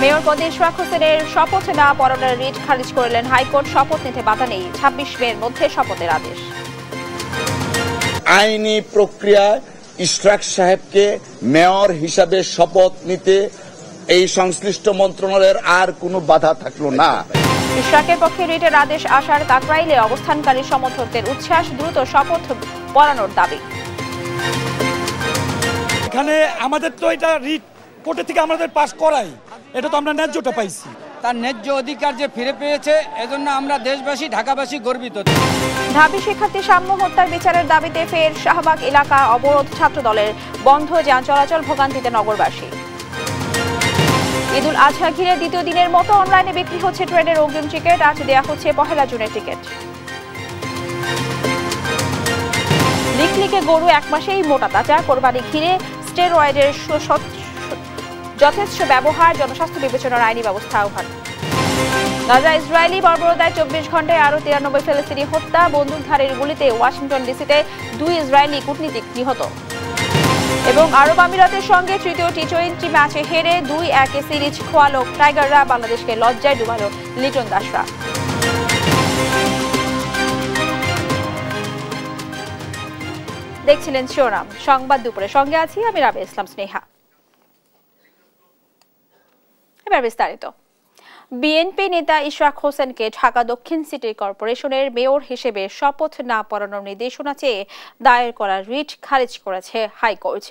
Mayor পদে ইশরাক হোসেনের শপথ না পড়ানোর রিট খারিজ করলেন হাইকোর্ট। শপথ নিতে বাধা নেই, ২৬ মের মধ্যে শপথের আদেশ। আইনি প্রক্রিয়ায় ইশরাক সাহেবকে মেয়র হিসাবে শপথ নিতে এই সংশ্লিষ্ট মন্ত্রণালয়ের আর কোনো বাধা থাকলো না। ইশরাকের পক্ষে রিটের আদেশ আসার কাকরাইলে অবস্থানকারী সমর্থকদের উচ্ছ্বাস, দ্রুত শপথ পড়ানোর দাবি। এখানে আমাদের তো এটা রিট কোর্টে থেকে আমাদের পাস করাই, এটা তো আমরা ন্যায্যটা পাইছি। তার ন্যায্য অধিকার যে ফিরে পেয়েছে, এজন্য আমরা দেশবাসী, ঢাকাবাসী গর্বিত। ঢাবি শিক্ষার্থী সাম্য হত্যার বিচারের দাবিতে ফের শাহবাগ এলাকা অবরোধ, ছাত্রদলের বন্ধ যান চলাচল, ভোগান্তিতে নগরবাসী। ঈদুল আজহা ঘিরে দ্বিতীয় দিনের মতো অনলাইনে বিক্রি হচ্ছে ট্রেনের অগ্রিম টিকিট। আজ দেয়া হচ্ছে ১ জুনের টিকিট। লিকলিকে গরু ১ মাসেই মোটা তাজা, কোরবানি ঘিরে স্টেরয়েডের যথেষ্ট ব্যবহার, জনস্বাস্থ্য বিবেচনার আইনি ব্যবস্থা আহ্বান। গাজা ইসরায়েলি বর্বরতায় ২৪ ঘন্টায় আরো ৯৩ ফিলিস্তিনি হত্যা, বন্দুকধারীর গুলিতে ওয়াশিংটন ডিসিতে ২ ইসরায়েলি কূটনীতিক নিহত। এবং আরব আমিরাতের সঙ্গে তৃতীয় টি-20 ম্যাচে হেরে ২-১ সিরিজ খোয়ালো টাইগাররা, বাংলাদেশকে লজ্জায় ডুবালো লিটন দাসরা। দেখছিলেন শিরোনাম সংবাদ দুপুরে, সঙ্গে আছি আমি রাবে ইসলাম স্নেহা। এবার বিস্তারিত। বিএনপি নেতা ইশরাক হোসেনকে ঢাকা দক্ষিণ সিটি কর্পোরেশনের মেয়র হিসেবে শপথ না পড়ানোর নির্দেশনা চেয়ে দায়ের করা রিট খারিজ করেছে হাইকোর্ট।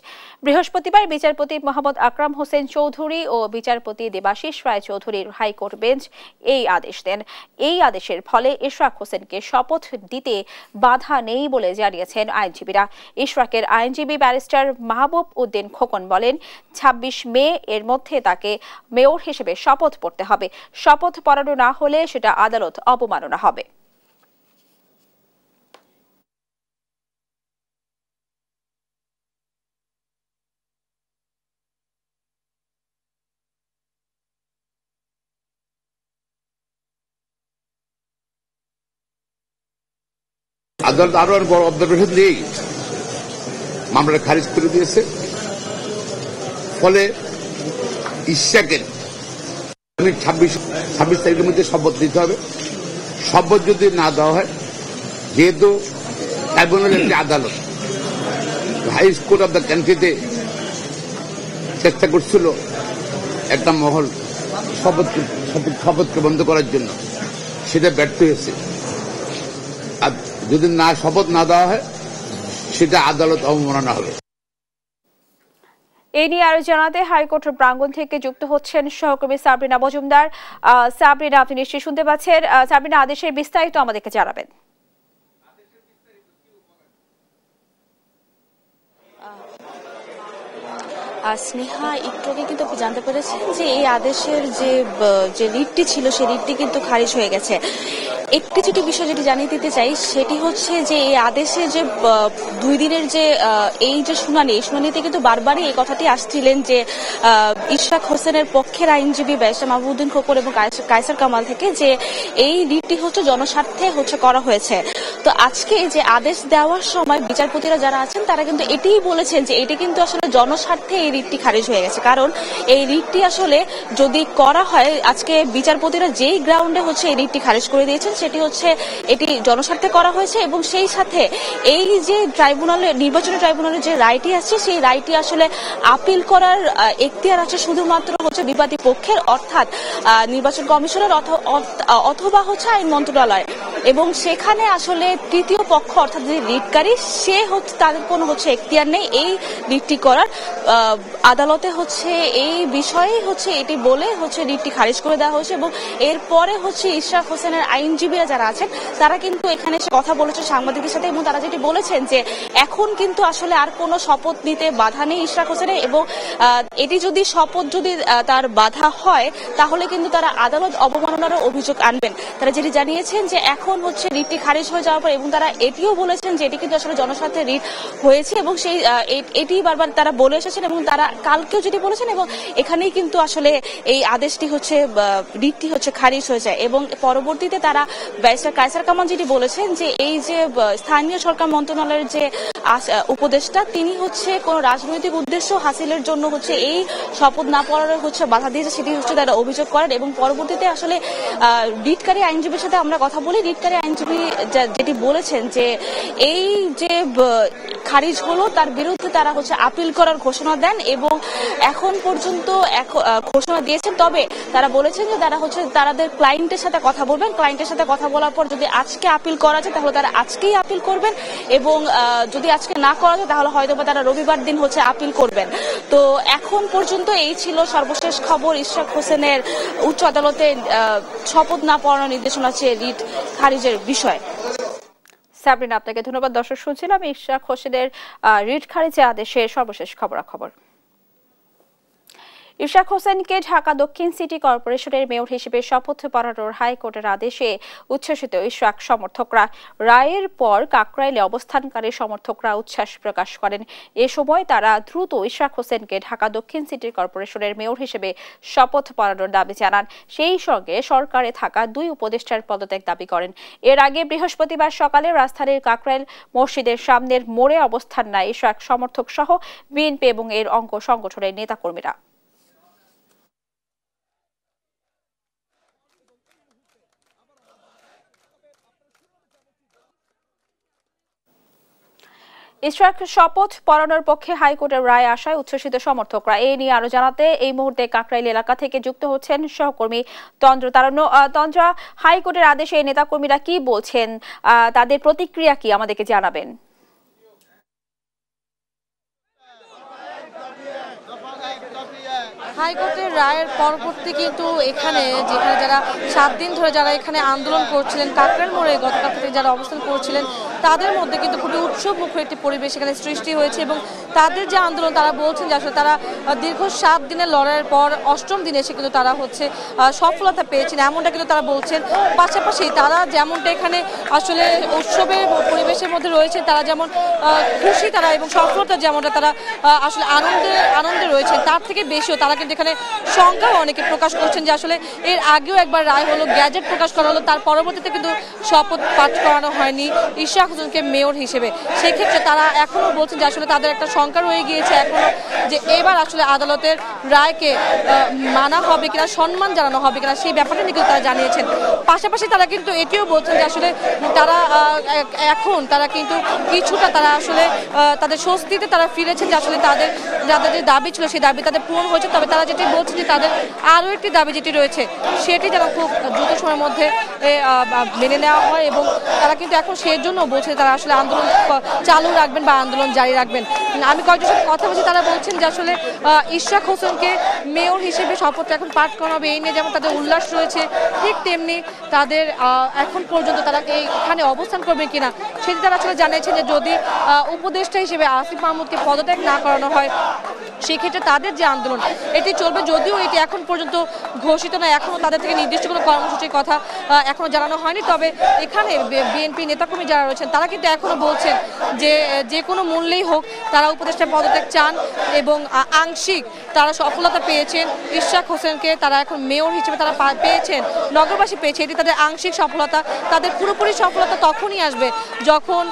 বৃহস্পতিবার বিচারপতি মোহাম্মদ আকরাম হোসেন চৌধুরী ও বিচারপতি দেবাশিস রায় চৌধুরীর হাইকোর্ট বেঞ্চ এই আদেশ দেন। এই আদেশের ফলে ইশরাক হোসেনকে শপথ দিতে বাধা নেই বলে জানিয়েছেন আইনজীবীরা। ইশরাকের আইনজীবী ব্যারিস্টার মাহবুব উদ্দিন খোকন বলেন, ২৬ মে এর মধ্যে তাকে মেয়র হিসেবে শপথ পড়তে হবে। শপথ পড়ানো না হলে সেটা আদালত অবমাননা হবে। আদালত আরো বড় অবজারভেশন দিয়েই মামলাটা খারিজ করে দিয়েছে। ফলে ইশরাকের ২৬ তারিখের মধ্যে শপথ দিতে হবে। শপথ যদি না দেওয়া হয়, যেহেতু ট্রাইব্যুনাল একটি আদালত, হাই কোর্ট অব দ্য কান্ট্রিতে চেষ্টা করছিল একটা মহল শপথকে বন্ধ করার জন্য, সেটা ব্যর্থ হয়েছে। আর যদি না শপথ না দেওয়া হয়, সেটা আদালত অবমাননা হবে। এই নিয়ে আরো জানাতে হাইকোর্টের প্রাঙ্গণ থেকে যুক্ত হচ্ছেন সহকর্মী সাবরিনা মজুমদার। সাবরিনা, আপনি নিশ্চয়ই শুনতে পাচ্ছেন। সাবরিনা, আদেশের বিস্তারিত আমাদেরকে জানাবেন। স্নেহা, একটু আগে কিন্তু আপনি জানতে পেরেছেন যে এই আদেশের যে রিটটি ছিল, সেই রিটটি কিন্তু খারিজ হয়ে গেছে। একটি যেটি বিষয় যেটি জানিয়ে দিতে চাই, সেটি হচ্ছে যে এই আদেশে যে 2 দিনের যে এই যে শুনানি, এই শুনানিতে কিন্তু বারবারই এই কথাটি আসছিলেন যে ইশরাক হোসেনের পক্ষের আইনজীবী ব্যারিস্টার মাহবুব উদ্দিন খোকন এবং কায়সার কামাল থেকে, যে এই রিটটি হচ্ছে জনস্বার্থে করা হয়েছে। তো আজকে যে আদেশ দেওয়ার সময় বিচারপতিরা যারা আছেন তারা কিন্তু এটিই বলেছেন যে এটি কিন্তু আসলে জনস্বার্থে এই রিটটি খারিজ হয়ে গেছে। কারণ এই রিটটি আসলে যদি করা হয়, আজকে বিচারপতিরা যেই গ্রাউন্ডে এই রিটটি খারিজ করে দিয়েছেন, সেটি হচ্ছে এটি জনস্বার্থে করা হয়েছে এবং সেই সাথে এই যে নির্বাচনী ট্রাইব্যুনালের যে রায়টি আছে, সেই রায়টি আসলে আপিল করার এখতিয়ার আছে শুধুমাত্র বিবাদী পক্ষের, অর্থাৎ নির্বাচন কমিশনের অথবা আইন মন্ত্রণালয়। এবং সেখানে আসলে তৃতীয় পক্ষ অর্থাৎ যে রিটকারী, সে তাদের কোনো এখতিয়ার নেই এই রিটটি করার। আদালতে এই বিষয়ে এটি বলে রিটটি খারিজ করে দেওয়া হয়েছে। এবং এরপরে ইশরাক হোসেনের আইনজীবীরা যারা আছেন তারা কিন্তু এখানে কথা বলেছে সাংবাদিকদের সাথে, এবং তারা যেটি বলেছেন যে এখন কিন্তু আসলে আর কোনো শপথ নিতে বাধা নেই ইশরাক হোসেনের, এবং এটি যদি শপথ তার বাধা হয়, তাহলে কিন্তু তারা আদালত অবমাননার অভিযোগ আনবেন। তারা যেটি জানিয়েছেন যে এখন রিটটি খারিজ হয়ে যাওয়ার পর, এবং তারা এটিও বলেছেন যে এটি কিন্তু আসলে জনস্বার্থে রিট হয়েছে, এবং সেই এটি বারবার তারা বলে এসেছেন, এবং তারা কালকেও যেটি বলেছেন, এবং এখানেই কিন্তু আসলে এই আদেশটি রিটটি খারিজ হয়ে যায়। এবং পরবর্তীতে তারা ব্যারিস্টার কায়সার কামাল যেটি বলেছেন যে এই যে স্থানীয় সরকার মন্ত্রণালয়ের যে উপদেষ্টা তিনি হচ্ছে কোন রাজনৈতিক উদ্দেশ্য হাসিলের জন্য হচ্ছে এই শপথ না পড়ার হচ্ছে বাধা দিয়েছে, সেটি হচ্ছে তারা অভিযোগ করেন। এবং পরবর্তীতে আসলে রিটকারী আইনজীবীর সাথে আমরা কথা বলি, রিটকারী আইনজীবী যেটি বলেছেন যে এই যে খারিজ হলো তার বিরুদ্ধে তারা হচ্ছে আপিল করার ঘোষণা দেন এবং এখন পর্যন্ত ঘোষণা দিয়েছেন। তবে তারা বলেছেন যে তারা হচ্ছে তাদের ক্লায়েন্টের সাথে কথা বলবেন, ক্লায়েন্টের সাথে কথা বলার পর যদি আজকে আপিল করা যায় তাহলে তারা আজকেই আপিল করবেন এবং যদি আজকে না করা যায় তাহলে হয়তো বা তারা রবিবার দিন হচ্ছে আপিল করবেন। তো এখন পর্যন্ত এই ছিল সর্বশেষ খবর ইশরাক হোসেনের উচ্চ আদালতে শপথ না পড়ানোর নির্দেশনা চেয়ে রিট খারিজের বিষয়। সাবরিনা, আপনাকে ধন্যবাদ। দর্শক, শুনছিলাম ইশরাক হোসেনের রিট খারিজের আদেশের সর্বশেষ খবরাখবর। ইশরাক হোসেনকে ঢাকা দক্ষিণ সিটি কর্পোরেশনের মেয়র হিসেবে শপথ পড়ানোর হাইকোর্টের আদেশে উচ্ছ্বসিত ইশরাক সমর্থকরা। রায়ের পর কাকরাইলে অবস্থানকারী সমর্থকরা উচ্ছ্বাস প্রকাশ করেন। এ সময় তারা দ্রুত ইশরাক হোসেনকে ঢাকা দক্ষিণ সিটি কর্পোরেশনের মেয়র হিসেবে শপথ পড়ানোর দাবি জানান। সেই সঙ্গে সরকারে থাকা 2 উপদেষ্টার পদত্যাগ দাবি করেন। এর আগে বৃহস্পতিবার সকালে রাজধানীর কাকরাইল মসজিদের সামনের মোড়ে অবস্থান নেয় ইশরাক সমর্থক সহ বিএনপি এবং এর অঙ্গ সংগঠনের নেতাকর্মীরা। ইশরাক শপথ পড়ানোর পক্ষে হাইকোর্টের রায় আসায় উচ্ছ্বসিত সমর্থকরা। এই নিয়ে আরো জানাতে এই মুহূর্তে কাকরাইল এলাকা থেকে যুক্ত হচ্ছেন সহকর্মী তন্দ্র তারণ্য। তন্দ্রা, হাইকোর্টের আদেশে নেতাকর্মীরা কি বলছেন, তাদের প্রতিক্রিয়া কি আমাদেরকে জানাবেন? হাইকোর্টের রায়ের পরবর্তী কিন্তু এখানে যেখানে যারা 7 দিন ধরে যারা এখানে আন্দোলন করছিলেন, কাকরাইল মোড়ে গতকাল থেকে যারা অবস্থান করছিলেন, তাদের মধ্যে কিন্তু খুবই উৎসবমুখর একটি পরিবেশ এখানে সৃষ্টি হয়েছে এবং তাদের যে আন্দোলন তারা বলছেন যে আসলে তারা দীর্ঘ 7 দিনের লড়াইয়ের পর 8ম দিনে এসে কিন্তু তারা হচ্ছে সফলতা পেয়েছেন, এমনটা কিন্তু তারা বলছেন। পাশাপাশি তারা যেমনটা এখানে আসলে উৎসবের পরিবেশের মধ্যে রয়েছে, তারা যেমন খুশি তারা এবং সফলতা যেমনটা তারা আসলে আনন্দে রয়েছেন, তার থেকে বেশিও তারা কিন্তু এখানে সংখ্যাও অনেকে প্রকাশ করছেন যে আসলে এর আগেও একবার রায় হলো, গ্যাজেট প্রকাশ করা হলো, তার পরবর্তীতে কিন্তু শপথ পাঠ করানো হয়নি ইশরাক হোসেনকে মেয়র হিসেবে। সেক্ষেত্রে তারা এখনো বলছেন যে আসলে তাদের একটা শঙ্কা রয়ে গিয়েছে এখনো, যে এবার আসলে আদালতের রায়কে মানা হবে কিনা, সম্মান জানানো হবে কিনা, সেই ব্যাপারটা নিয়ে কিন্তু তারা জানিয়েছেন। পাশাপাশি তারা কিন্তু এটিও বলছেন যে আসলে তারা এখন তারা কিন্তু কিছুটা তারা আসলে তাদের স্বস্তিতে তারা ফিরেছেন, যে আসলে তাদের যাদের যে দাবি ছিল সেই দাবি তাদের পূরণ হয়েছে। তবে তারা যেটি বলছেন যে তাদের আরও একটি দাবি যেটি রয়েছে সেটি যেন খুব দ্রুত সময়ের মধ্যে মেনে নেওয়া হয় এবং তারা কিন্তু এখন সেই জন্য বলছে তারা আসলে আন্দোলন চালু রাখবেন বা আন্দোলন জারি রাখবেন। আমি কয়েকজনের সাথে কথা বলছি, তারা বলছেন যে আসলে ইশরাক হোসেনকে মেয়র হিসেবে শপথ এখন পাঠ করা হবে, এই নিয়ে যেমন তাদের উল্লাস রয়েছে, ঠিক তেমনি তাদের এখন পর্যন্ত তারা এখানে অবস্থান করবে কিনা সেটি তারা আসলে জানিয়েছেন যে যদি উপদেষ্টা হিসেবে আসিফ মাহমুদকে পদত্যাগ না করানো হয় সেক্ষেত্রে তাদের যে আন্দোলন এটি চলবে। যদিও এটি এখন পর্যন্ত ঘোষিত নয়, এখনো তাদের থেকে নির্দিষ্ট কোনো কর্মসূচির কথা এখনো জানানো হয়নি। তবে এখানে বিএনপি নেতাকর্মী যারা রয়েছেন তারা কিন্তু এখনো বলছেন যে যে কোনো মূল্যেই হোক তারা উপদেষ্টার পদত্যাগ চান এবং আংশিক তারা সফলতা পেয়েছেন ইশরাক হোসেনকে তারা এখন মেয়র হিসেবে তারা পেয়েছেন, নগরবাসী পেয়েছে, এটি তাদের আংশিক সফলতা। তাদের পুরোপুরি সফলতা তখনই আসবে যখন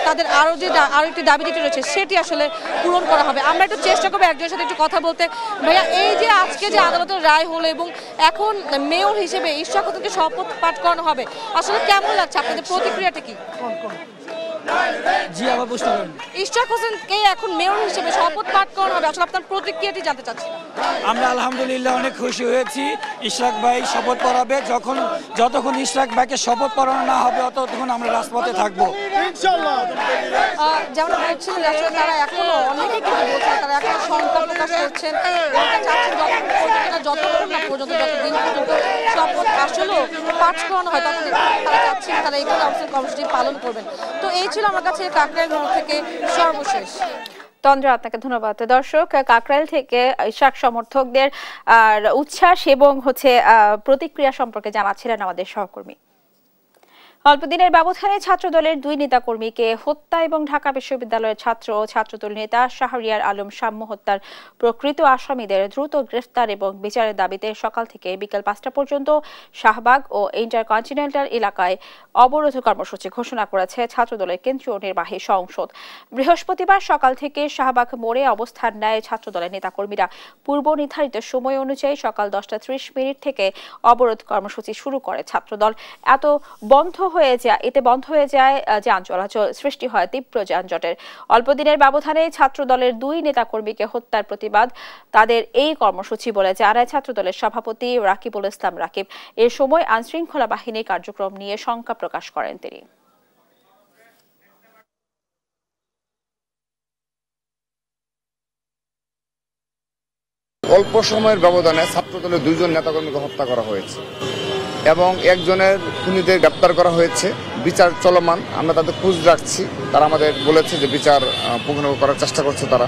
তাদের আরও একটি দাবি যেটি রয়েছে সেটি আসলে পূরণ করা হবে। আমরা একটু চেষ্টা করবো একজনের সাথে একটু কথা বলতে। ভাইয়া, এই যে আজকে যে আদালতের রায় হলো এবং এখন মেয়র হিসেবে ইশরাক হোসেনকে শপথ পাঠ করানো হবে, আসলে কেমন লাগছে, আপনাদের প্রতিক্রিয়াটা কি? জি, আবার বুঝতে পারেন। ইশরাক হোসেনকে এখন মেয়র হিসেবে শপথ পাঠ করানো হবে, আসলে আপনার প্রতিক্রিয়াটি জানতে চাচ্ছি। আমরা আলহামদুলিল্লাহ অনেক খুশি হয়েছি। ইশরাক ভাই শপথ পড়াবে, যতক্ষণ ইশরাক ভাইকে শপথ পড়ানো না হবে ততক্ষণ আমরা রাজপথে থাকবো ইনশাআল্লাহ। যেমন বলছিলেন আসলে তারা এখনো অনেকে কিন্তু বলছেন তারা এখনো শঙ্কা প্রকাশ করছেন, যতক্ষণ না পর্যন্ত যতদিন পর্যন্ত শপথ আসলেও পাঠ করানো হয় ততদিন তারা চাচ্ছেন তারা এখানে অবস্থান কর্মসূচি পালন করবেন। তো এই ছিল আমার কাছে কাকরাইল মোড় থেকে সর্বশেষ। তন্দ্রা, আপনাকে ধন্যবাদ। দর্শক, কাকরাইল থেকে ইশরাক সমর্থকদের উচ্ছ্বাস এবং প্রতিক্রিয়া সম্পর্কে জানাচ্ছিলেন আমাদের সহকর্মী। অল্পদিনের ব্যবধানে ছাত্রদলের 2 নেতাকর্মীকে হত্যা এবং ঢাকা বিশ্ববিদ্যালয়ের ছাত্র ও ছাত্রদল নেতা শাহরিয়ার আলম সাম্য হত্যার প্রকৃত আসামিদের দ্রুত গ্রেফতার এবং বিচারের দাবিতে সকাল থেকে বিকেল 5টা পর্যন্ত শাহবাগ ও ইন্টারকন্টিনেন্টাল এলাকায় অবরোধ কর্মসূচি ঘোষণা করেছে ছাত্রদলের কেন্দ্রীয় নির্বাহী সংসদ। বৃহস্পতিবার সকাল থেকে শাহবাগ মোড়ে অবস্থান নেয় ছাত্রদলের নেতাকর্মীরা। পূর্ব নির্ধারিত সময় অনুযায়ী সকাল 10:30 থেকে অবরোধ কর্মসূচি শুরু করে ছাত্রদল। এতে বন্ধ হয়ে যায় যান চলাচল, সৃষ্টি হয় তীব্র যানজটের। অল্পদিনের ব্যবধানে ছাত্রদলের 2 নেতাকর্মীকে হত্যার প্রতিবাদ তাদের এই কর্মসূচি বলে জানায় ছাত্রদলের সভাপতি রাকিবুল ইসলাম রাকিব। এ সময় আইনশৃঙ্খলা বাহিনীর কার্যক্রম নিয়ে শঙ্কা প্রকাশ করেন তিনি। অল্প সময়ের ব্যবধানে ছাত্রদলের 2 জন নেতাকর্মীকে হত্যা করা হয়েছে এবং একজনের খুনিদের গ্রেপ্তার করা হয়েছে। বিচার চলমান, আমরা তাদের খোঁজ রাখছি। তারা আমাদের বলেছে যে বিচার পুনঃ করার চেষ্টা করছে তারা,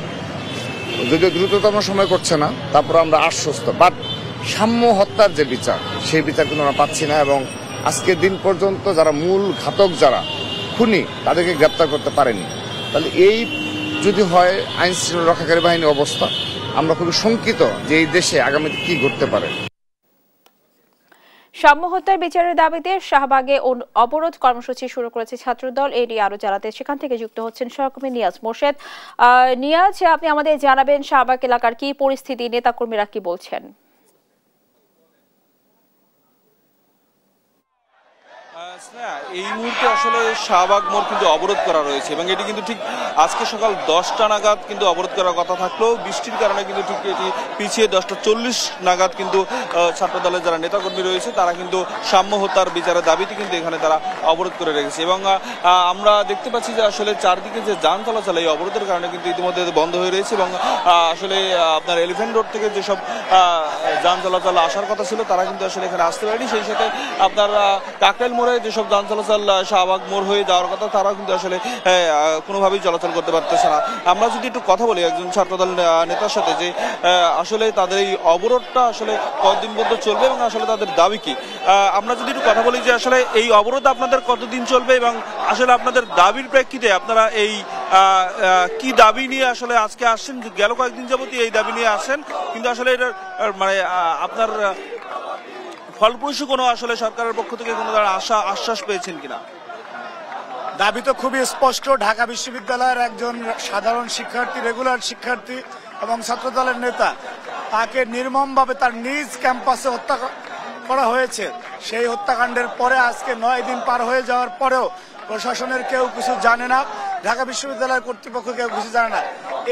যদিও দ্রুততম সময় করছে না, তারপর আমরা আশ্বস্ত। বাট সাম্য হত্যার যে বিচার, সেই বিচার কিন্তু আমরা পাচ্ছি না এবং আজকের দিন পর্যন্ত যারা মূল ঘাতক, যারা খুনি, তাদেরকে গ্রেপ্তার করতে পারেনি। তাহলে এই যদি হয় আইন শৃঙ্খলা রক্ষাকারী বাহিনীর অবস্থা, আমরা খুবই শঙ্কিত যে এই দেশে আগামীতে কি ঘটতে পারে। সাম্য হত্যার বিচারের দাবিতে শাহবাগে অবরোধ কর্মসূচি শুরু করেছে ছাত্রদল। এটি আরো জানাতে সেখান থেকে যুক্ত হচ্ছেন সহকর্মী নিয়াজ মোর্শেদ। নিয়াজ, আপনি আমাদের জানাবেন শাহবাগ এলাকার কি পরিস্থিতি, নেতাকর্মীরা কি বলছেন? এই মুহূর্তে আসলে শাহবাগ মোড় কিন্তু অবরোধ করা রয়েছে এবং এটি কিন্তু ঠিক আজকে সকাল 10টা নাগাদ কিন্তু অবরোধ করার কথা থাকলেও বৃষ্টির কারণে কিন্তু ঠিক এটি পিছিয়ে 10:40 নাগাদ কিন্তু ছাত্রদলের যারা নেতাকর্মী রয়েছে তারা কিন্তু সাম্য হত্যার বিচারের দাবিতে কিন্তু এখানে তারা অবরোধ করে রেখেছে এবং আমরা দেখতে পাচ্ছি যে আসলে চারদিকে যে যান চলাচল এই অবরোধের কারণে কিন্তু ইতিমধ্যে বন্ধ হয়ে রয়েছে এবং আসলে আপনার এলিফ্যান্ট রোড থেকে যেসব যান চলাচল আসার কথা ছিল তারা কিন্তু আসলে এখানে আসতে পারেনি। সেই সাথে আপনার কাকরাইল মোড়ে যেসব যান চলাচল শাহবাগ মোড় হয়ে যাওয়ার কথা তারাও কিন্তু আসলে কোনোভাবেই চলাচল করতে পারতেছে না। আমরা যদি একটু কথা বলি একজন ছাত্রদল নেতার সাথে, যে আসলে তাদের এই অবরোধটা আসলে কতদিন পর্যন্ত চলবে এবং আসলে তাদের দাবি কি, আমরা যদি একটু কথা বলি যে আসলে এই অবরোধ আপনাদের কতদিন চলবে এবং আসলে আপনাদের দাবির প্রেক্ষিতে আপনারা এই কি দাবি নিয়ে আসলে আজকে আসছেন? গেল কয়েকদিন যাবতই এই দাবি নিয়ে আসেন, কিন্তু আসলে এটা মানে আপনার ফলপ্রসূ কোনো আসলে সরকারের পক্ষ থেকে কোনো আশ্বাস পেয়েছেন কিনা? দাবি তো খুবই স্পষ্ট। ঢাকা বিশ্ববিদ্যালয়ের একজন সাধারণ শিক্ষার্থী, রেগুলার শিক্ষার্থী এবং ছাত্রদলের নেতা, তাকে নির্মমভাবে তার নিজ ক্যাম্পাসে হত্যা করা হয়েছে। সেই হত্যাকাণ্ডের পরে আজকে 9 দিন পার হয়ে যাওয়ার পরেও প্রশাসনের কেউ কিছু জানে না, ঢাকা বিশ্ববিদ্যালয়ের কর্তৃপক্ষ কেউ কিছু জানে না।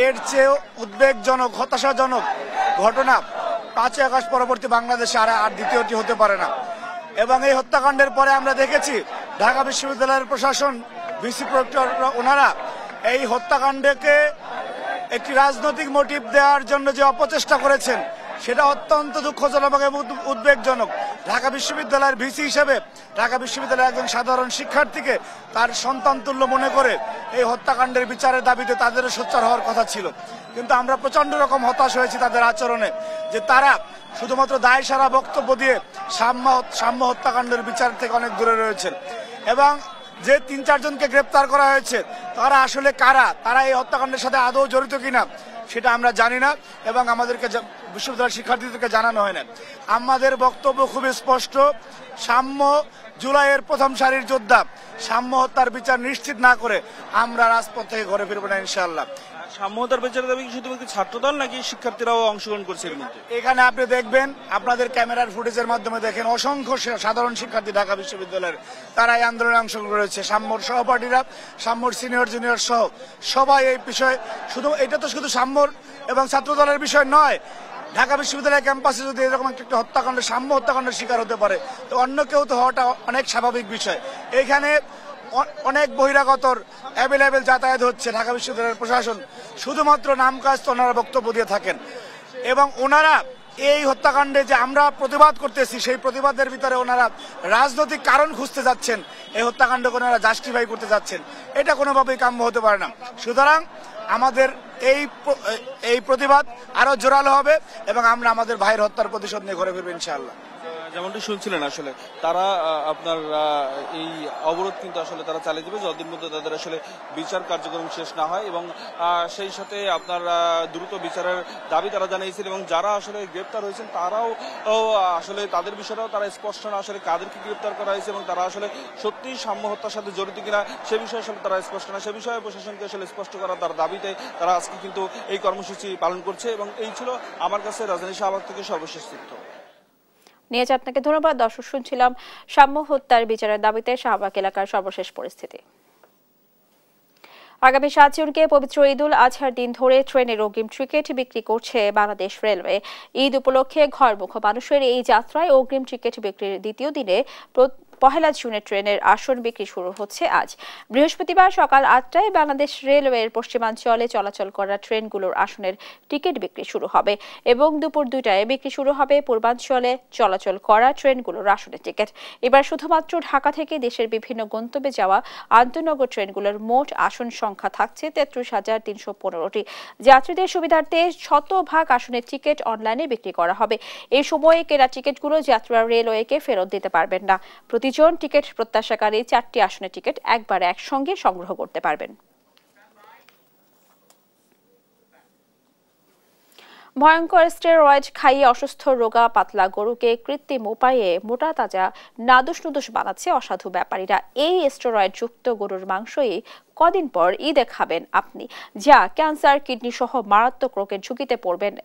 এর চেয়েও উদ্বেগজনক, হতাশাজনক ঘটনা 5ই আগস্ট পরবর্তী বাংলাদেশে আর দ্বিতীয়টি হতে পারে না। এবং এই হত্যাকাণ্ডের পরে আমরা দেখেছি ঢাকা বিশ্ববিদ্যালয়ের প্রশাসন, ভিসি প্রক্টর, ওনারা এই হত্যাকাণ্ডকে একটি রাজনৈতিক মোটিভ দেওয়ার জন্য যে অপচেষ্টা করেছেন সেটা অত্যন্ত দুঃখজনক এবং উদ্বেগজনক। ঢাকা বিশ্ববিদ্যালয়ের ভিসি হিসেবে ঢাকা বিশ্ববিদ্যালয়ের একজন সাধারণ শিক্ষার্থীকে তার সন্তান তুল্য মনে করে এই হত্যাকাণ্ডের বিচারের দাবিতে তাদেরও সোচ্চার হওয়ার কথা ছিল, কিন্তু আমরা প্রচন্ড রকম হতাশ হয়েছি তাদের আচরণে, যে তারা শুধুমাত্র দায় সারা বক্তব্য দিয়ে সাম্য হত্যাকাণ্ডের বিচার থেকে অনেক দূরে রয়েছেন। এবং যে 3-4 জনকে গ্রেপ্তার করা হয়েছে তারা আসলে কারা, তারা এই হত্যাকাণ্ডের সাথে আদৌ জড়িত কিনা সেটা আমরা জানি না এবং আমাদেরকে বিশ্ববিদ্যালয়ের শিক্ষার্থীদেরকে জানানো হয় না। আমাদের বক্তব্য খুবই স্পষ্ট, সাম্য জুলাইয়ের প্রথম সারির যোদ্ধা, সাম্য হত্যার বিচার নিশ্চিত না করে আমরা রাজপথ থেকে ঘরে ফিরবো না ইনশাআল্লাহ। সাম্য হত্যার বিচারের দাবি শুধুমাত্র ছাত্রদল নাকি শিক্ষার্থীরাও অংশগ্রহণ করছে এর মধ্যে? এখানে আপনি দেখবেন, আপনাদের ক্যামেরার ফুটেজের মাধ্যমে দেখেন, অসংখ্য সাধারণ শিক্ষার্থী ঢাকা বিশ্ববিদ্যালয়ের তারা এই আন্দোলনে অংশগ্রহণ করেছে। সাম্যর সহপাঠীরা, সাম্যর সিনিয়র জুনিয়র সহ সবাই এই বিষয়ে, শুধু এটা তো শুধু সাম্যর এবং ছাত্রদলের বিষয় নয়, ঢাকা বিশ্ববিদ্যালয়ের ক্যাম্পাসে যদি এরকম একটা হত্যাকাণ্ডের, সাম্য হত্যাকাণ্ডের শিকার হতে পারে তো অন্য কেউ তো হওয়াটা অনেক স্বাভাবিক বিষয়। এখানে অনেক বহিরাগতর অ্যাভেলেবেল যাতায়াত হচ্ছে। ঢাকা বিশ্ববিদ্যালয়ের প্রশাসন শুধুমাত্র নামকাজ তো ওনারা বক্তব্য দিয়ে থাকেন এবং ওনারা এই হত্যাকাণ্ডে যে আমরা প্রতিবাদ করতেছি সেই প্রতিবাদের ভিতরে ওনারা রাজনৈতিক কারণ খুঁজতে যাচ্ছেন, এই হত্যাকাণ্ডকে ওনারা জাস্টিফাই করতে যাচ্ছেন, এটা কোনোভাবেই কাম্য হতে পারে না। সুতরাং আমাদের এই প্রতিবাদ আরো জোরালো হবে এবং আমরা আমাদের ভাইয়ের হত্যার প্রতিশোধ নিয়ে ঘরে ফিরবো ইনশাআল্লাহ। যেমনটি শুনছিলেন আসলে তারা আপনার এই অবরোধ কিন্তু আসলে তারা চালিয়ে যাবে যতদিন মধ্যে তাদের আসলে বিচার কার্যক্রম শেষ না হয় এবং সেই সাথে আপনার দ্রুত বিচারের দাবি তারা জানিয়েছেন এবং যারা আসলে গ্রেপ্তার হয়েছেন তারাও আসলে তাদের বিষয়টাও তারা স্পষ্ট না আসলে কাদেরকে গ্রেপ্তার করা হয়েছে এবং তারা আসলে সত্যিই সাম্য হত্যার সাথে জড়িত কিনা সে বিষয়ে আসলে তারা স্পষ্ট না, সে বিষয়ে প্রশাসনকে আসলে স্পষ্ট করা তার দাবিতে তারা আজকে কিন্তু এই কর্মসূচি পালন করছে এবং এই ছিল আমার কাছে রাজধানী শাহবাগ থেকে সর্বশেষ তথ্য। নিয়ে আপনাকে ধন্যবাদ। দর্শক, শুনছিলাম সাম্য হত্যার বিচারের দাবিতে শাহবাগ এলাকার সর্বশেষ পরিস্থিতি। আগামী 7 জুনকে পবিত্র ঈদুল আজহার দিন ধরে ট্রেনের অগ্রিম টিকিট বিক্রি করছে বাংলাদেশ রেলওয়ে। ঈদ উপলক্ষে ঘরমুখ মানুষের এই যাত্রায় অগ্রিম টিকিট বিক্রির দ্বিতীয় দিনে 1 জুনে ট্রেনের আসন বিক্রি শুরু হচ্ছে আজ। বৃহস্পতিবার সকাল 8টায় বাংলাদেশ রেলওয়ের পশ্চিমাঞ্চলে চলাচল করা ট্রেনগুলোর আসনের টিকিট বিক্রি শুরু হবে এবং দুপুর 2টায় বিক্রি শুরু হবে পূর্বাঞ্চলে চলাচল করা ট্রেনগুলোর আসনের টিকিট। এবার শুধুমাত্র ঢাকা থেকে দেশের বিভিন্ন গন্তব্যে যাওয়া আন্তনগর ট্রেনগুলোর মোট আসন সংখ্যা থাকছে 33,315টি। যাত্রীদের সুবিধার্থে শতভাগ আসনের টিকিট অনলাইনে বিক্রি করা হবে। এই সময়ে কেনা টিকিটগুলো যাত্রীরা রেলওয়েকে ফেরত দিতে পারবেন না। প্রতিজন টিকিট প্রত্যাশাকারী 4টি আসনের টিকিট একবারে একসঙ্গে সংগ্রহ করতে পারবেন। ভয়ঙ্কর স্টেরয়েড খাইয়ে অসুস্থ রোগা পাতলা গরুকে কৃত্রিম উপায়ে মোটা তাজা নাদুস নুদুস বানাচ্ছে অসাধু ব্যাপারীরা। এই স্টেরয়েড যুক্ত গরুর মাংসই কদিন পর ঈদে খাবেন আপনি, যা ক্যান্সার, কিডনি সহ মারাত্মক রোগের ঝুঁকিতে পড়বেন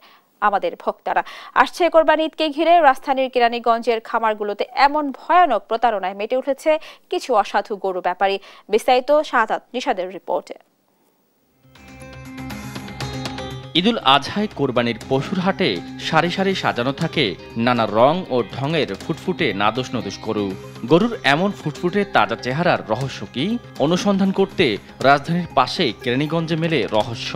আমাদের ভক্তরা। আসছে কোরবানি ঈদকে ঘিরে রাজধানীর কেরানীগঞ্জের খামারগুলোতে এমন ভয়ানক প্রতারণায় মেতে উঠেছে কিছু অসাধু গরু ব্যাপারী। বিস্তারিত শাহাদাত নিশাদের রিপোর্টে। ঈদুল আজহায় কোরবানির পশুর হাটে সারি সারি সাজানো থাকে নানা রং ও ঢঙের ফুটফুটে নাদুস নুদুস গরু। গরুর এমন ফুটফুটে তাজা চেহারার রহস্য কি অনুসন্ধান করতে রাজধানীর পাশে কেরানীগঞ্জে মেলে রহস্য।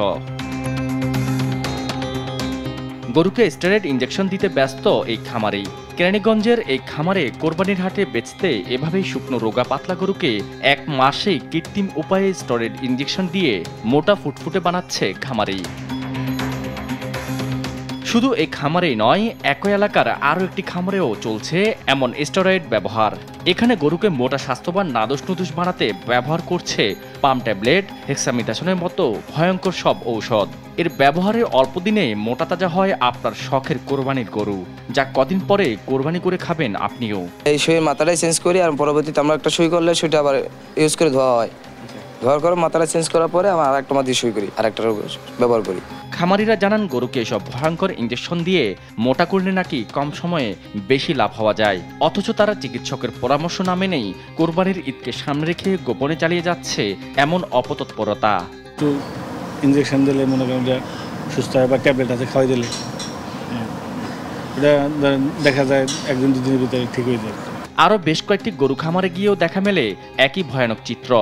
গরুকে স্টেরয়েড ইঞ্জেকশন দিতে ব্যস্ত এই খামারি। কেরানীগঞ্জের এই খামারে কোরবানির হাটে বেচতে এভাবেই শুকনো রোগা পাতলা গরুকে 1 মাসেই কৃত্রিম উপায়ে স্টেরয়েড ইঞ্জেকশন দিয়ে মোটা ফুটফুটে বানাচ্ছে খামারি। শুধু এই খামারেই নয়, একই এলাকার আরও একটি খামারেও চলছে এমন স্টেরয়েড ব্যবহার। এখানে গরুকে মোটা স্বাস্থ্যবান নাদুস নুদুস বানাতে ব্যবহার করছে পাম ট্যাবলেট, হেক্সামিথাসনের মতো ভয়ঙ্কর সব ঔষধ। এর ব্যবহারের অল্প দিনে মোটা তাজা হয় আপনার শখের কোরবানির গরু, যা কদিন পরে কোরবানি করে খাবেন আপনিও। এই সই মাথাটাই চেঞ্জ করি আর পরবর্তীতে আমরা একটা সই করলে সেটা আবার ইউজ করে ধোয়া হয়। ধোয়ার করে মাথাটা চেঞ্জ করার পরে আমরা আরেকটা মাটি সই করি, আরেকটা ব্যবহার করি। খামারিরা জানান গরুকে এসব ভয়ঙ্কর ইঞ্জেকশন দিয়ে মোটা করলে নাকি কম সময়ে বেশি লাভ হওয়া যায়, অথচ তারা চিকিৎসকের পরামর্শ না মেনেই কোরবানির ঈদকে সামনে রেখে গোপনে চালিয়ে যাচ্ছে এমন অপতৎপরতা। ইঞ্জেকশন দিলে মনে করেন সুস্থ হয় বা ট্যাবলেট আছে খাওয়াই দিলে এটা দেখা যায় 1-2 দিনের ভিতরে ঠিক হয়ে যায়। আরও বেশ কয়েকটি গরু খামারে গিয়েও দেখা মেলে একই ভয়ানক চিত্র,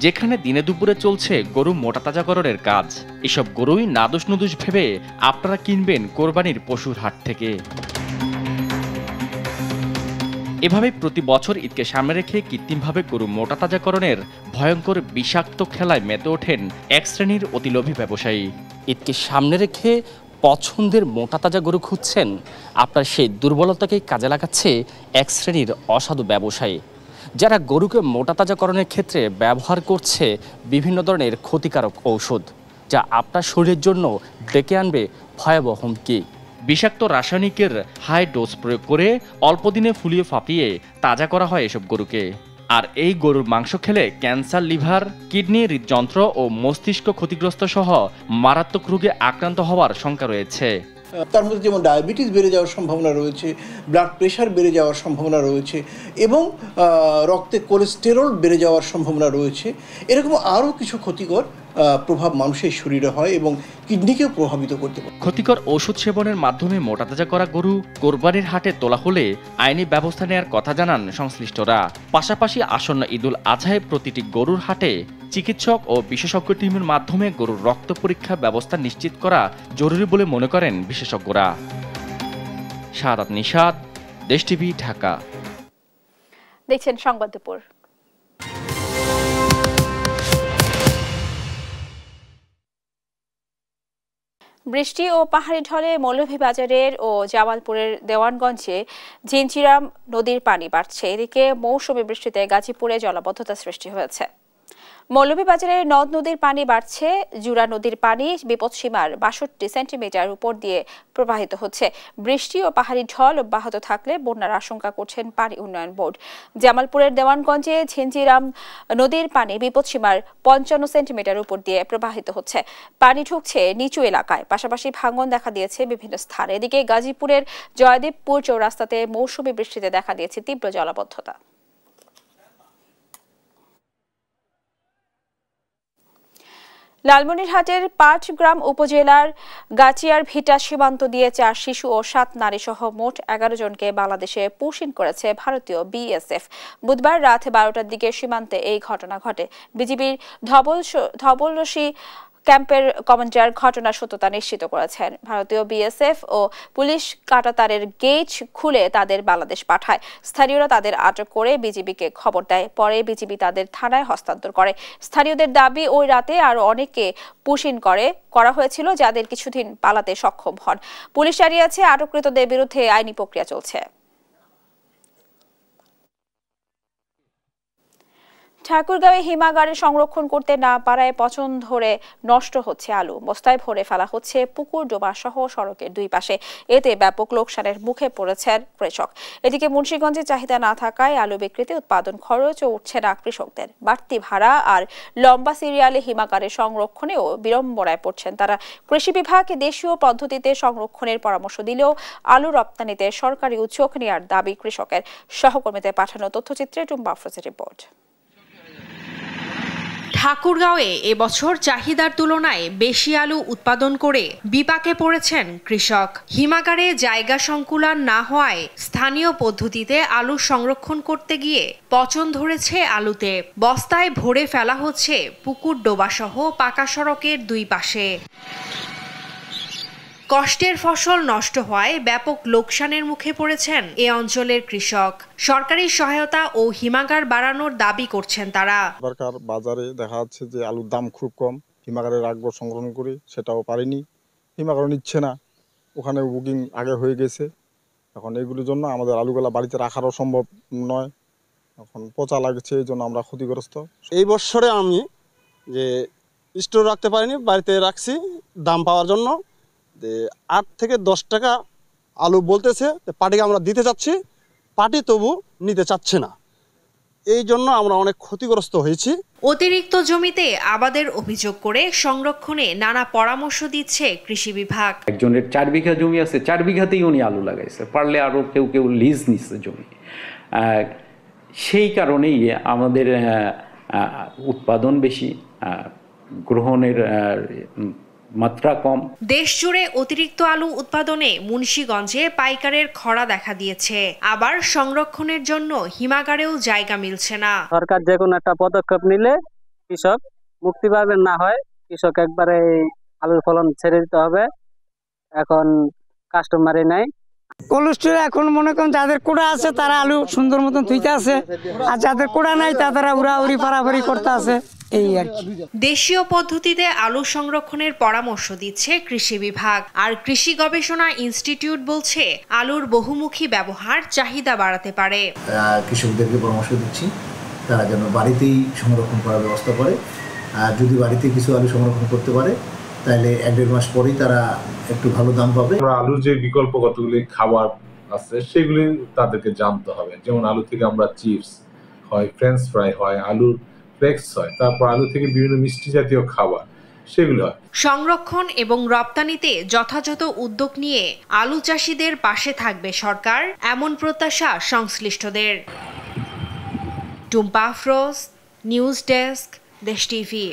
যেখানে দিনে দুপুরে চলছে গরু মোটা তাজাকরণের কাজ। এসব গরুই নাদুস নুদুস ভেবে আপনারা কিনবেন কোরবানির পশুর হাট থেকে। এভাবে প্রতি বছর ঈদকে সামনে রেখে কৃত্রিমভাবে গরু মোটা তাজাকরণের ভয়ঙ্কর বিষাক্ত খেলায় মেতে ওঠেন এক শ্রেণীর অতিলোভী ব্যবসায়ী। ঈদকে সামনে রেখে পছন্দের মোটা তাজা গরু খুঁজছেন, আপনার সেই দুর্বলতাকেই কাজে লাগাচ্ছে এক শ্রেণীর অসাধু ব্যবসায়ী, যারা গরুকে মোটা তাজাকরণের ক্ষেত্রে ব্যবহার করছে বিভিন্ন ধরনের ক্ষতিকারক ঔষধ, যা আপনার শরীরের জন্য ডেকে আনবে ভয়াবহ হুমকি। বিষাক্ত রাসায়নিকের হাই ডোজ প্রয়োগ করে অল্প দিনে ফুলিয়ে ফাঁপিয়ে তাজা করা হয় এসব গরুকে। আর এই গরুর মাংস খেলে ক্যান্সার, লিভার, কিডনি, হৃদযন্ত্র ও মস্তিষ্ক ক্ষতিগ্রস্ত সহ মারাত্মক রোগে আক্রান্ত হওয়ার শঙ্কা রয়েছে। তার মধ্যে যেমন ডায়াবেটিস বেড়ে যাওয়ার সম্ভাবনা রয়েছে, ব্লাড প্রেশার বেড়ে যাওয়ার সম্ভাবনা রয়েছে এবং রক্তে কোলেস্টেরল বেড়ে যাওয়ার সম্ভাবনা রয়েছে। এরকম আরও কিছু ক্ষতিকর প্রভাব মানুষের শরীরে হয় এবং কিডনিকেও প্রভাবিত করতে পারে। ক্ষতিকর ওষুধ সেবনের মাধ্যমে মোটাতাজা করা গরু কোরবানির হাটে তোলা হলে আইনি ব্যবস্থা নেওয়ার কথা জানান সংশ্লিষ্টরা। পাশাপাশি আসন্ন ঈদুল আজহায় প্রতিটি গরুর হাটে চিকিৎসক ও বিশেষজ্ঞ টিমের মাধ্যমে গরুর রক্ত পরীক্ষার ব্যবস্থা নিশ্চিত করা জরুরি বলে মনে করেন বিশেষজ্ঞরা। শাহাদাত নিশাদ, দেশ টিভি, ঢাকা। দেখছেন সংবাদ দুপুর। বৃষ্টি ও পাহাড়ি ঢলে মৌলভীবাজারের ও জামালপুরের দেওয়ানগঞ্জে ঝিঞ্চিরাম নদীর পানি বাড়ছে। এদিকে মৌসুমী বৃষ্টিতে গাজীপুরে জলাবদ্ধতা সৃষ্টি হয়েছে। মৌলভীবাজারের নদ নদীর পানি বাড়ছে। জুরা নদীর পানি বিপদসীমার ৬২ সেন্টিমিটার উপর দিয়ে প্রবাহিত হচ্ছে। বৃষ্টি ও পাহাড়ি ঢল অব্যাহত থাকলে বন্যার আশঙ্কা করছেন পানি উন্নয়ন বোর্ড। জামালপুরের দেওয়ানগঞ্জে ঝিঞ্জিরাম নদীর পানি বিপদসীমার ৫৫ সেন্টিমিটার উপর দিয়ে প্রবাহিত হচ্ছে। পানি ঢুকছে নিচু এলাকায়, পাশাপাশি ভাঙন দেখা দিয়েছে বিভিন্ন স্থানে। এদিকে গাজীপুরের জয়দেবপুর চৌরাস্তাতে মৌসুমী বৃষ্টিতে দেখা দিয়েছে তীব্র জলাবদ্ধতা। লালমনিরহাটের পাটগ্রাম উপজেলার গাচিয়ার ভিটা সীমান্ত দিয়ে ৪ শিশু ও ৭ নারী সহ মোট ১১ জনকে বাংলাদেশে পুশিন করেছে ভারতীয় বিএসএফ। বুধবার রাত ১২টার দিকে সীমান্তে এই ঘটনা ঘটে। বিজিবির ধবলরশি ক্যাম্পের কমান্ডার ঘটনার সত্যতা নিশ্চিত করেছেন। ভারতীয় বিএসএফ ও পুলিশ কাঁটাতারের গেট খুলে তাদের বাংলাদেশ পাঠায়। স্থানীয়রা তাদের আটক করে বিজিবিকে খবর দেয়। পরে বিজিবি তাদের থানায় হস্তান্তর করে। স্থানীয়দের দাবি, ওই রাতে আরো অনেকে পুশিন করা হয়েছিল, যাদের কিছুদিন পালাতে সক্ষম হন। পুলিশ জানিয়েছে আটককৃতদের বিরুদ্ধে আইনি প্রক্রিয়া চলছে। ঠাকুরগাঁওয়ে হিমাগারে সংরক্ষণ করতে না পারায় পচন ধরে নষ্ট হচ্ছে আলু। বস্তায় ভরে ফেলা হচ্ছে পুকুর ডোবা সহ সড়কের দুই পাশে। এতে ব্যাপক লোকসানের মুখে পড়েছেন কৃষক। এদিকে মুন্সিগঞ্জে চাহিদা না থাকায় আলু বিক্রিতে উৎপাদন খরচও উঠছে না কৃষকদের। বাড়তি ভাড়া আর লম্বা সিরিয়ালে হিমাগারে সংরক্ষণেও বিড়ম্বনায় পড়ছেন তারা। কৃষি বিভাগ দেশীয় পদ্ধতিতে সংরক্ষণের পরামর্শ দিলেও আলু রপ্তানিতে সরকারি উদ্যোগ নেওয়ার দাবি কৃষকের। সহকর্মীদের পাঠানো তথ্যচিত্রে টুম্বা আফরোজের রিপোর্ট। ঠাকুরগাঁওয়ে এবছর চাহিদার তুলনায় বেশি আলু উৎপাদন করে বিপাকে পড়েছেন কৃষক। হিমাগারে জায়গা সংকুলান না হওয়ায় স্থানীয় পদ্ধতিতে আলু সংরক্ষণ করতে গিয়ে পচন ধরেছে আলুতে। বস্তায় ভরে ফেলা হচ্ছে পুকুর ডোবাসহ পাকা সড়কের দুই পাশে। কষ্টের ফসল নষ্ট হওয়ায় ব্যাপক লোকসানের মুখে পড়েছেন এ অঞ্চলের কৃষক। সরকারি সহায়তা ও হিমাগার বাড়ানোর দাবি করছেন তারা। সরকার বাজারে দেখা যাচ্ছে যে আলুর দাম খুব কম, হিমাগারে রাখবো সংগ্রহ করে, সেটাও পারিনি। হিমাগারও নিচ্ছে না, ওখানে বুকিং আগে হয়ে গেছে। এখন এগুলোর জন্য আমাদের আলুগুলা বাড়িতে রাখারও সম্ভব নয়, এখন পচা লাগছে, এই জন্য আমরা ক্ষতিগ্রস্ত। এই বছরে আমি যে স্টোর রাখতে পারিনি, বাড়িতে রাখছি দাম পাওয়ার জন্য। ৮ থেকে ১০ টাকা আলু বলতেছে, পার্টিকে আমরা দিতে চাচ্ছি, পার্টি তবু নিতে চাচ্ছে না। এই জন্য আমরা অনেক ক্ষতিগ্রস্ত হয়েছি। অতিরিক্ত জমিতে আবাদের অভিযোগ করে সংরক্ষণে নানা পরামর্শ দিচ্ছে কৃষি বিভাগ। একজনের ৪ বিঘা জমি আছে, ৪ বিঘাতেই উনি আলু লাগাইছে, পারলে আরও কেউ লিজ নিচ্ছে জমি। সেই কারণেই আমাদের উৎপাদন বেশি, গ্রহণের মাত্রা কম। দেশ জুড়ে অতিরিক্ত আলু উৎপাদনে মুন্সিগঞ্জে পাইকারের খরা দেখা দিয়েছে। আবার সংরক্ষণের জন্য হিমাগারেও জায়গা মিলছে না। সরকার যে কোনো একটা পদক্ষেপ নিলে কৃষক মুক্তি পাবে, না হয় কৃষক একবারে আলুর ফলন ছেড়ে দিতে হবে। এখন কাস্টমারই নাই। কোল্ড স্টোরে এখন মনে করেন যাদের কোড়া আছে তারা আলু সুন্দর মতন থুইতে আছে, আর যাদের কোড়া নাই তারা উড়াউড়ি পারাপারি করতে আছে। এই আর কি। দেশীয় পদ্ধতিতে আলু সংরক্ষণের পরামর্শ দিচ্ছে কৃষি বিভাগ। আর কৃষি গবেষণা ইনস্টিটিউট বলছে আলুর বহুমুখী ব্যবহার চাহিদা বাড়াতে পারে। কৃষকদেরকে পরামর্শ দিচ্ছি তারা যেন বাড়িতেই সংরক্ষণ করার ব্যবস্থা করে। আর যদি বাড়িতে কিছু আলু সংরক্ষণ করতে পারে তাহলে ১-১.৫ মাস পরেই তারা একটু ভালো দাম পাবে। আলুর যে বিকল্প কতগুলি খাবার আছে সেগুলি তাদেরকে জানতে হবে। যেমন আলু থেকে আমরা চিপস হয়, ফ্রেঞ্চ ফ্রাই হয়, আলুর ফ্লেক্স হয়, তারপর আলু থেকে বিভিন্ন মিষ্টি জাতীয় খাবার সেগুলো হয়। সংরক্ষণ এবং রপ্তানিতে যথাযথ উদ্যোগ নিয়ে আলু চাষিদের পাশে থাকবে সরকার, এমন প্রত্যাশা সংশ্লিষ্টদের। টুম্পা আফরোজ, নিউজ ডেস্ক, দেশ টিভি।